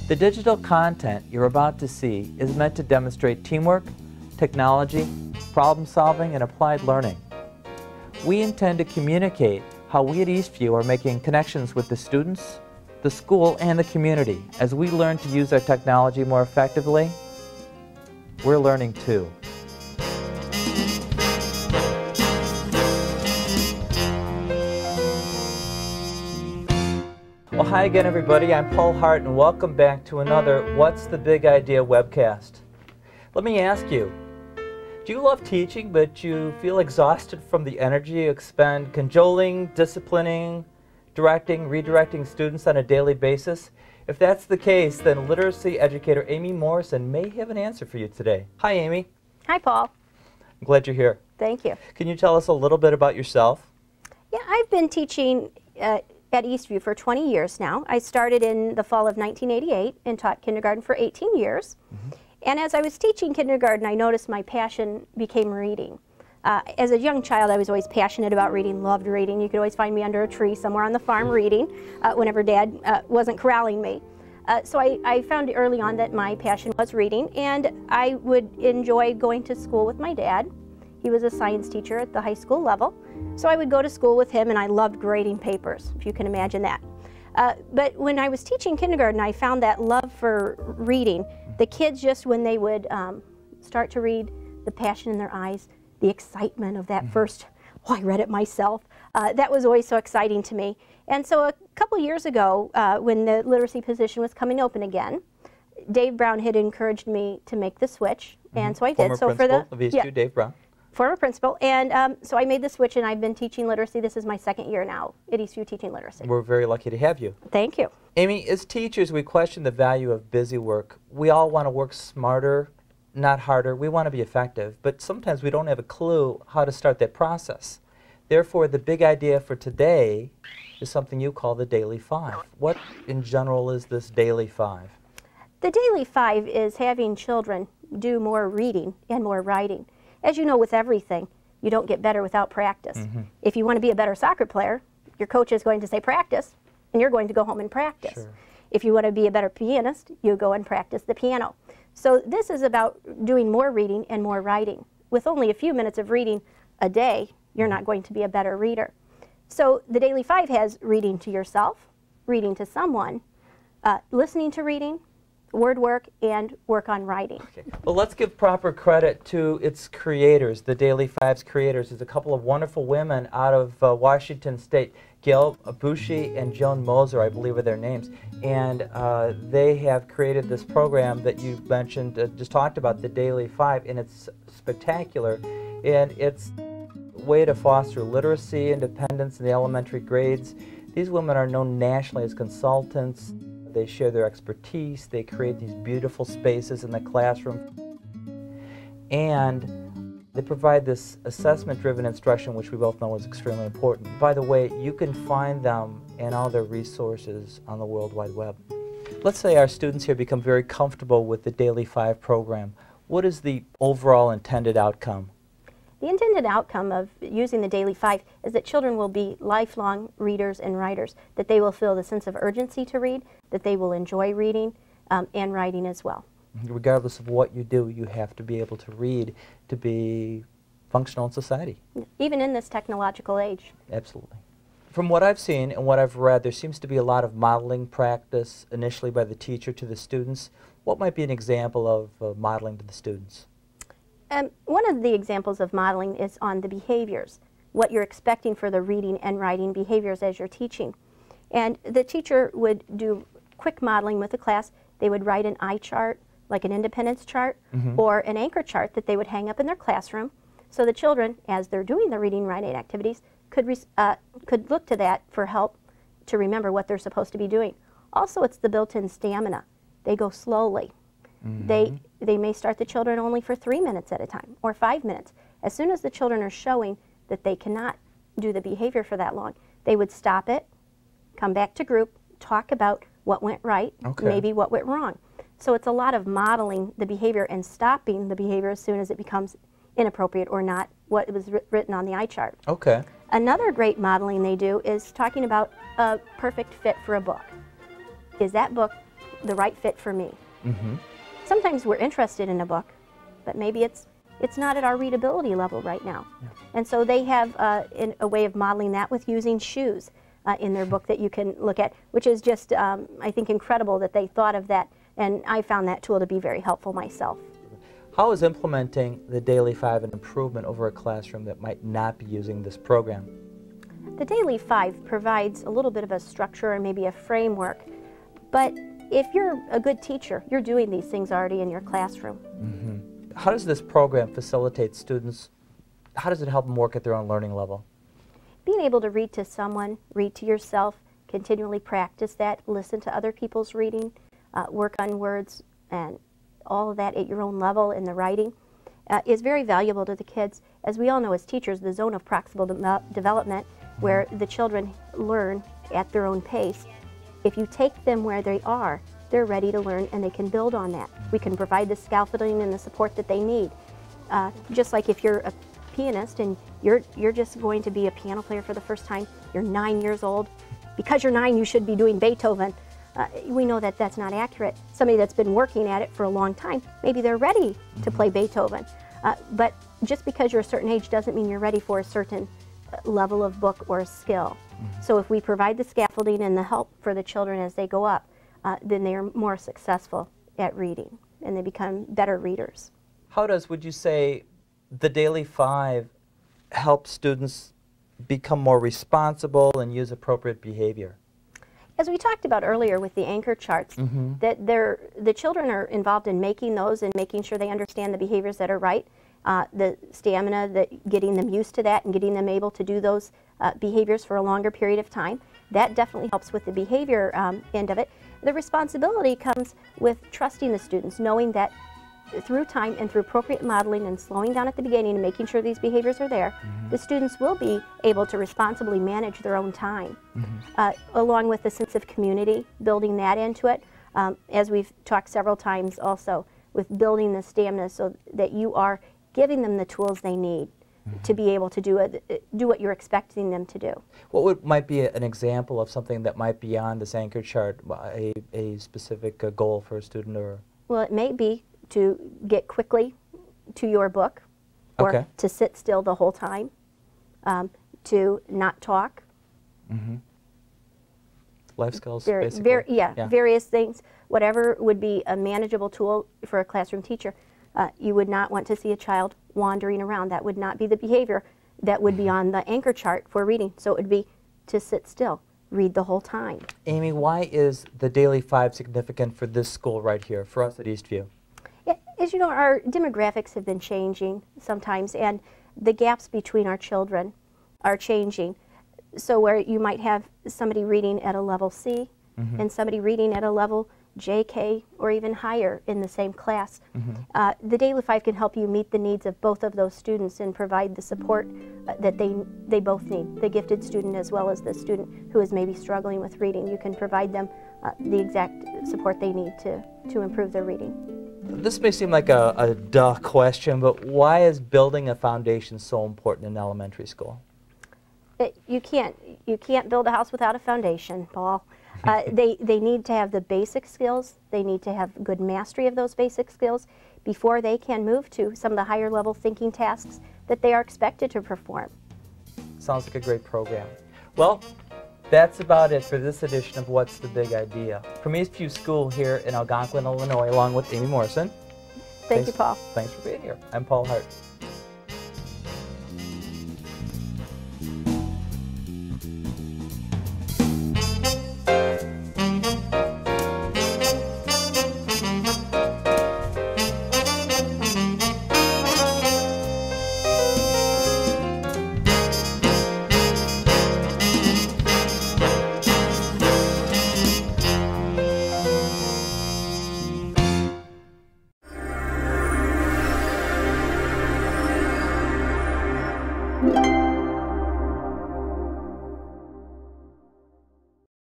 The digital content you're about to see is meant to demonstrate teamwork, technology, problem solving, and applied learning. We intend to communicate how we at Eastview are making connections with the students, the school, and the community. As we learn to use our technology more effectively, we're learning too. Well, hi again, everybody. I'm Paul Hart, and welcome back to another What's the Big Idea webcast. Let me ask you, do you love teaching, but you feel exhausted from the energy you expend cajoling, disciplining, directing, redirecting students on a daily basis? If that's the case, then literacy educator Amy Morrison may have an answer for you today. Hi, Amy. Hi, Paul. I'm glad you're here. Thank you. Can you tell us a little bit about yourself? Yeah, I've been teaching at Eastview for 20 years now. I started in the fall of 1988 and taught kindergarten for 18 years. And as I was teaching kindergarten, I noticed my passion became reading. As a young child, I was always passionate about reading, loved reading. You could always find me under a tree somewhere on the farm reading whenever Dad wasn't corralling me. So I found early on that my passion was reading, and I would enjoy going to school with my dad. He was a science teacher at the high school level, so I would go to school with him, and I loved grading papers, if you can imagine that. But when I was teaching kindergarten, I found that love for reading. The kids, just when they would start to read, the passion in their eyes, the excitement of that first, oh, I read it myself, that was always so exciting to me. And so a couple years ago, when the literacy position was coming open again, Dave Brown had encouraged me to make the switch, and so I did. Former principal of Eastview, Dave Brown. Former principal, and so I made the switch, and I've been teaching literacy. This is my second year now at Eastview teaching literacy. We're very lucky to have you. Thank you. Amy, as teachers, we question the value of busy work. We all want to work smarter, not harder. We want to be effective, but sometimes we don't have a clue how to start that process. Therefore, the big idea for today is something you call the Daily Five. What, in general, is this Daily Five? The Daily Five is having children do more reading and more writing. As you know, with everything, you don't get better without practice. If you want to be a better soccer player, your coach is going to say practice, and you're going to go home and practice. Sure. If you want to be a better pianist, you go and practice the piano. So this is about doing more reading and more writing. With only a few minutes of reading a day, you're not going to be a better reader. So the Daily Five has reading to yourself, reading to someone, listening to reading, word work, and work on writing. Okay. Well, let's give proper credit to its creators, the Daily Five's creators. There's a couple of wonderful women out of Washington State, Gail Bushi and Joan Moser, I believe are their names, and they have created this program that you mentioned, just talked about, the Daily Five, and it's spectacular, and it's a way to foster literacy, independence in the elementary grades. These women are known nationally as consultants. They share their expertise, they create these beautiful spaces in the classroom, and they provide this assessment-driven instruction, which we both know is extremely important. By the way, you can find them and all their resources on the World Wide Web. Let's say our students here become very comfortable with the Daily Five program. What is the overall intended outcome? The intended outcome of using the Daily Five is that children will be lifelong readers and writers, that they will feel the sense of urgency to read, that they will enjoy reading and writing as well. Regardless of what you do, you have to be able to read to be functional in society. Even in this technological age. Absolutely. From what I've seen and what I've read, there seems to be a lot of modeling practice initially by the teacher to the students. What might be an example of modeling to the students? One of the examples of modeling is on the behaviors, what you're expecting for the reading and writing behaviors as you're teaching. And the teacher would do quick modeling with the class. They would write an eye chart, like an independence chart, or an anchor chart that they would hang up in their classroom. So the children, as they're doing the reading and writing activities, could look to that for help to remember what they're supposed to be doing. Also, it's the built-in stamina. They go slowly. They may start the children only for 3 minutes at a time, or 5 minutes. As soon as the children are showing that they cannot do the behavior for that long, they would stop it, come back to group, talk about what went right, maybe what went wrong. So it's a lot of modeling the behavior and stopping the behavior as soon as it becomes inappropriate or not what was written on the eye chart. Okay. Another great modeling they do is talking about a perfect fit for a book. Is that book the right fit for me. Sometimes we're interested in a book, but maybe it's not at our readability level right now. And so they have a way of modeling that with using shoes in their book that you can look at, which is just, I think, incredible that they thought of that, and I found that tool to be very helpful myself. How is implementing the Daily 5 an improvement over a classroom that might not be using this program? The Daily 5 provides a little bit of a structure and maybe a framework, but if you're a good teacher, you're doing these things already in your classroom. How does this program facilitate students? How does it help them work at their own learning level? Being able to read to someone, read to yourself, continually practice that, listen to other people's reading, work on words and all of that at your own level in the writing is very valuable to the kids. As we all know as teachers, the zone of proximal development, where the children learn at their own pace, if you take them where they are, they're ready to learn and they can build on that. We can provide the scaffolding and the support that they need. Just like if you're a pianist and you're just going to be a piano player for the first time, you're 9 years old. Because you're 9, you should be doing Beethoven. We know that that's not accurate. Somebody that's been working at it for a long time, maybe they're ready to play Beethoven. But just because you're a certain age doesn't mean you're ready for a certain level of book or skill. So if we provide the scaffolding and the help for the children as they go up, then they are more successful at reading and they become better readers. How does, would you say, the Daily 5 help students become more responsible and use appropriate behavior? As we talked about earlier with the anchor charts, that the children are involved in making those and making sure they understand the behaviors that are right, the stamina, getting them used to that and getting them able to do those behaviors for a longer period of time. That definitely helps with the behavior end of it. The responsibility comes with trusting the students, knowing that through time and through appropriate modeling and slowing down at the beginning and making sure these behaviors are there, the students will be able to responsibly manage their own time. Along with the sense of community, building that into it, as we've talked several times also, with building the stamina so that you are giving them the tools they need to be able to do what you're expecting them to do. What might be an example of something that might be on this anchor chart, a specific goal for a student? Or? Well, it may be to get quickly to your book, or to sit still the whole time, to not talk. Life skills, basically. Various things. Whatever would be a manageable tool for a classroom teacher. You would not want to see a child wandering around. That would not be the behavior that would be on the anchor chart for reading. So it would be to sit still, read the whole time. Amy, why is the Daily 5 significant for this school right here, for us at Eastview? As you know, our demographics have been changing sometimes, and the gaps between our children are changing. So where you might have somebody reading at a level C and somebody reading at a level JK or even higher in the same class, the Daily 5 can help you meet the needs of both of those students and provide the support that they both need, the gifted student as well as the student who is maybe struggling with reading. You can provide them the exact support they need to improve their reading. This may seem like a duh question, but why is building a foundation so important in elementary school? You can't build a house without a foundation, Paul. They need to have the basic skills. They need to have good mastery of those basic skills before they can move to some of the higher level thinking tasks that they are expected to perform. Sounds like a great program. Well, that's about it for this edition of What's the Big Idea? From Eastview School here in Algonquin, Illinois, along with Amy Morrison. Thank you, Paul. Thanks for being here. I'm Paul Hart.